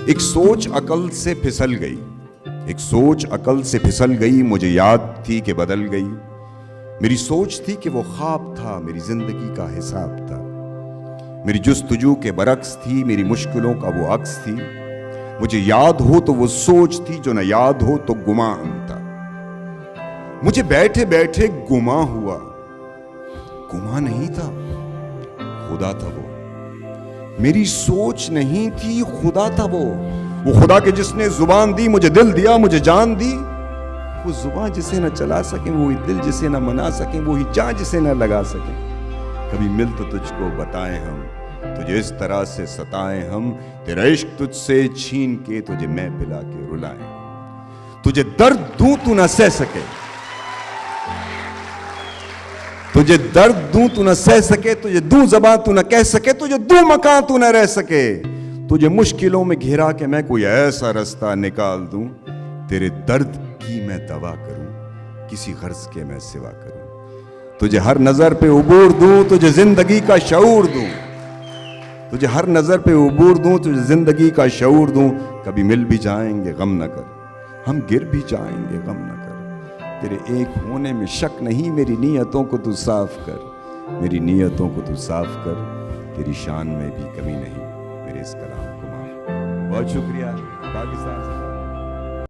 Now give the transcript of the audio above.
ایک سوچ عقل سے پھسل گئی، ایک سوچ عقل سے پھسل گئی، مجھے یاد تھی کہ بدل گئی۔ میری سوچ تھی کہ وہ خواب تھا، میری زندگی کا حساب تھا، میری جستجو کے برعکس تھی، میری مشکلوں کا وہ عکس تھی۔ مجھے یاد ہو تو وہ سوچ تھی، جو نہ یاد ہو تو گمان تھا۔ مجھے بیٹھے بیٹھے گما ہوا، گما نہیں تھا، خدا تھا وہ۔ میری سوچ نہیں تھی، خدا تھا وہ خدا کہ جس نے زبان دی، مجھے دل دیا، مجھے جان دی۔ وہ زبان جسے نہ چلا سکیں، وہی دل جسے نہ منا سکیں، وہی جان جسے نہ لگا سکیں۔ کبھی مل تو تجھ کو بتائیں ہم، تجھے اس طرح سے ستائیں ہم، تیرا عشق تجھ سے چھین کے تجھے میں پلا کے رلائیں۔ تجھے درد دوں تو نہ سہ سکے، تجھے درد دوں تو نہ سہ سکے، تجھے دوں زباں تو نہ کہہ سکے، تجھے دوں مکان تو نہ رہ سکے۔ تجھے مشکلوں میں گھیرا کے میں کوئی ایسا رستہ نکال دوں، تیرے درد کی میں دوا کروں، کسی غرض کے میں سوا کروں۔ تجھے ہر نظر پہ عبور دوں، تجھے زندگی کا شعور دوں، تجھے ہر نظر پہ عبور دوں، تجھے زندگی کا شعور دوں۔ کبھی مل بھی جائیں گے غم نہ کر، ہم گر بھی جائیں گے غم نہ کر۔ تیرے ایک ہونے میں شک نہیں، میری نیتوں کو تو صاف کر، میری نیتوں کو تو صاف کر۔ تیری شان میں بھی کمی نہیں، میرے اس کلام کو معاف۔ بہت شکریہ پاکستان سے۔